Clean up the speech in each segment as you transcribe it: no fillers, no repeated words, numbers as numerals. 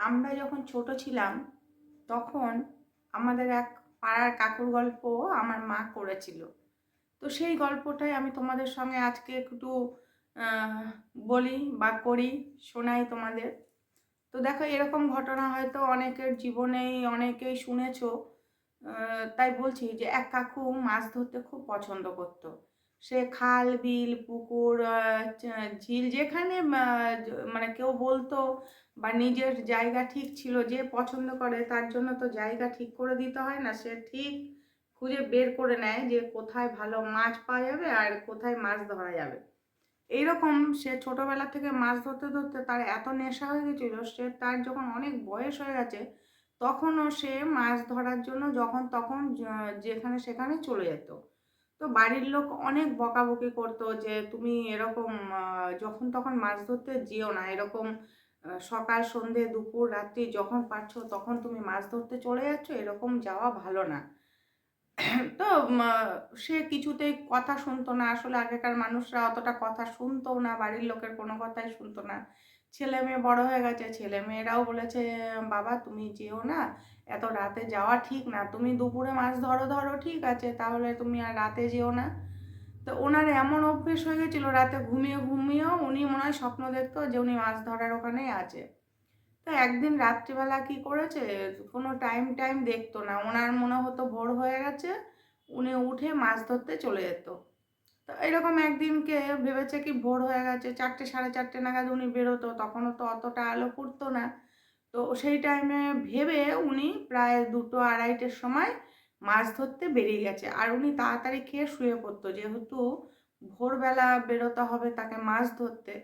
আমরা যখন ছোট ছিলাম তখন আমাদের এক পাড়ার কাকুর গল্প আমার মা করেছিল। তো সেই গল্পটাই আমি তোমাদের সঙ্গে আজকে একটু আহ, বলি বা করি, শোনাই তোমাদের। তো দেখো, এরকম ঘটনা হয়তো অনেকের জীবনেই অনেকেই শুনেছো। তাই বলছি যে এক কাকু মাছ ধরতে খুব পছন্দ করতো। সে খাল বিল পুকুর ঝিল যেখানে মানে কেউ বলতো বা নিজের জায়গা ঠিক ছিল, যে পছন্দ করে তার জন্য তো জায়গা ঠিক করে দিতে হয় না, সে ঠিক খুঁজে বের করে নেয় যে কোথায় ভালো মাছ পাওয়া যাবে আর কোথায় মাছ ধরা যাবে। এইরকম সে ছোটবেলা থেকে মাছ ধরতে ধরতে তার এত নেশা হয়ে গেছিল, সে তার যখন অনেক বয়স হয়ে গেছে তখনও সে মাছ ধরার জন্য যখন তখন যেখানে সেখানে চলে যেত। তো বাড়ির লোক অনেক বকাবকি করতো যে তুমি এরকম যখন তখন মাছ ধরতে যেও না, এরকম সকাল সন্ধে দুপুর রাত্রি যখন পারছো তখন তুমি মাছ ধরতে চলে যাচ্ছ, এরকম যাওয়া ভালো না। তো সে কিছুতেই কথা শুনতো না। আসলে আগেকার মানুষরা অতটা কথা শুনতো না, বাড়ির লোকের কোনো কথাই শুনতো না। ছেলে মেয়ে বড় হয়ে গেছে, ছেলে মেয়েরাও বলেছে বাবা তুমি যেও না, এত রাতে যাওয়া ঠিক না, তুমি দুপুরে মাছ ধরো ধরো ঠিক আছে, তাহলে তুমি আর রাতে যেও না। তো ওনার এমন অভ্যেস হয়ে গেছিলো, রাতে ঘুমিয়ে ঘুমিয়েও উনি মনে হয় স্বপ্ন দেখতো যে উনি মাছ ধরার ওখানেই আছে। তো একদিন রাত্রিবেলা কি করেছে, কোনো টাইম টাইম দেখতো না, ওনার মনে হতো ভোর হয়ে গেছে, উনি উঠে মাছ ধরতে চলে যেত। তো এরকম একদিনকে ভেবেছে কি ভোর হয়ে গেছে, 4টে সাড়ে 4টে নাগাদ উনি বেরোতো, তখনও তো অতটা আলো ফুটতো না। তো সেই টাইমে ভেবে উনি প্রায় 2টো 2:30টের সময় মাছ ধরতে বেরিয়ে গেছে। আর উনি তাড়াতাড়ি খেয়ে শুয়ে পড়তো, যেহেতু ভোরবেলা বেরোতে হবে তাকে মাছ ধরতে।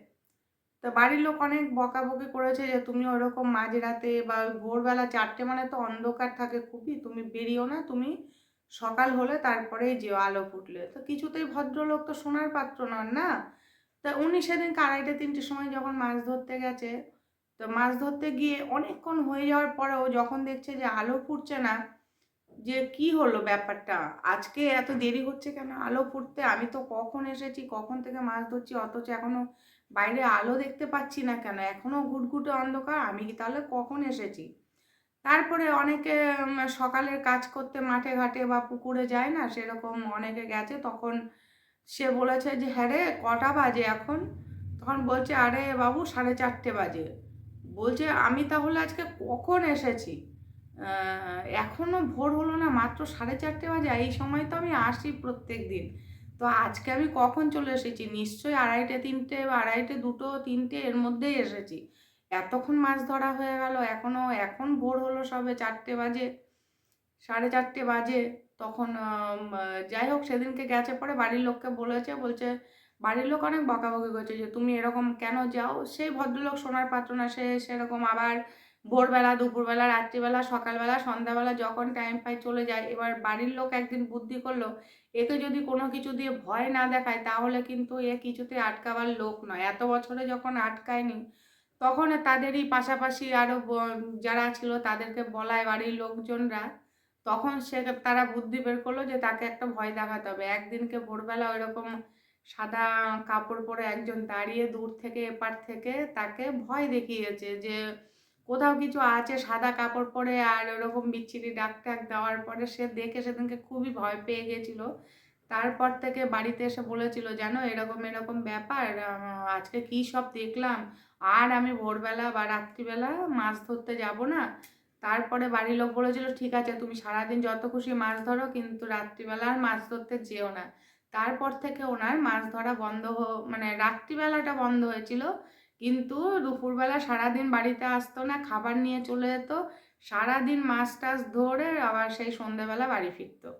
তো বাড়ির লোক অনেক বকাবকি করেছে যে তুমি ওরকম মাঝরাতে বা ওই ভোরবেলা 4টে মানে তো অন্ধকার থাকে খুবই, তুমি বেরিও না, তুমি সকাল হলে তারপরেই যেও আলো ফুটলে। তো কিছুতেই ভদ্রলোক তো শোনার পাত্র নন না। তা উনি সেদিনকে 2:30 3টের সময় যখন মাছ ধরতে গেছে, তো মাছ ধরতে গিয়ে অনেকক্ষণ হয়ে যাওয়ার পরেও যখন দেখছে যে আলো ফুটছে না, যে কি হলো ব্যাপারটা, আজকে এত দেরি হচ্ছে কেন আলো ফুটতে, আমি তো কখন এসেছি, কখন থেকে মাছ ধরছি, অথচ এখনো বাইরে আলো দেখতে পাচ্ছি না কেন, এখনো ঘুটঘুটে অন্ধকার, আমি কি তাহলে কখন এসেছি। তারপরে অনেকে সকালের কাজ করতে মাঠে ঘাটে বা পুকুরে যায় না, সেরকম অনেকে গেছে, তখন সে বলেছে যে হ্যাঁ রে কটা বাজে এখন, তখন বলছে আরে বাবু 4:30 বাজে। বলছে আমি তাহলে আজকে কখন এসেছি, এখনো ভোর হলো না, মাত্র 4:30 বাজে, এই সময় তো আমি আসি প্রত্যেক দিন, তো আজকে আমি কখন চলে এসেছি, নিশ্চয়ই 2:30 3টে বা 2:30 2টো 3টে এর মধ্যেই এসেছি, এতক্ষণ মাছ ধরা হয়ে গেল, এখনো এখন ভোর হলো সবে 4টে বাজে, 4:30 বাজে। তখন যাই হোক সেদিনকে গেছে, পরে বাড়ির লোককে বলেছে, বলছে বাড়ির লোক অনেক বকাবকি করছে যে তুমি এরকম কেন যাও। সেই ভদ্রলোক শোনার পাত্র না, সে সেরকম আবার ভোরবেলা দুপুরবেলা রাত্রিবেলা সকালবেলা সন্ধ্যাবেলা যখন টাইম পায় চলে যায়। এবার বাড়ির লোক একদিন বুদ্ধি করলো, একে যদি কোনো কিছু দিয়ে ভয় না দেখায় তাহলে কিন্তু এ কিছুতে আটকাবার লোক নয়, এত বছরে যখন আটকায়নি তখন তাদেরই পাশাপাশি আরো যারা ছিল তাদেরকে বলায় বাড়ির লোকজনরা, তখন তারা বুদ্ধি বের করলো যে তাকে একটা ভয় দেখাতে হবে। একদিনকে ভোরবেলা ওইরকম সাদা কাপড় পরে একজন দাঁড়িয়ে দূর থেকে এপার থেকে তাকে ভয় দেখিয়েছে যে কোথাও কিছু আছে, সাদা কাপড় পরে, আর ওরকম বিচ্ছিরি ডাক টাক দেওয়ার পরে সে দেখে সেদিনকে খুবই ভয় পেয়ে গেছিল। তারপর থেকে বাড়িতে এসে বলেছিল জানো এরকম এরকম ব্যাপার, আজকে কি সব দেখলাম, আর আমি ভোরবেলা বা রাত্রিবেলা মাছ ধরতে যাব না। তারপরে বাড়ির লোক বলেছিল ঠিক আছে তুমি সারাদিন যত খুশি মাছ ধরো, কিন্তু রাত্রিবেলা আর মাছ ধরতে যেও না। তারপর থেকে ওনার মাছ ধরা বন্ধ মানে রাত্রিবেলাটা বন্ধ হয়েছিল, কিন্তু দুপুরবেলা সারাদিন বাড়িতে আসতো না, খাবার নিয়ে চলে যেত, সারাদিন মাছ টাছ ধরে আবার সেই সন্ধেবেলা বাড়ি ফিরতো।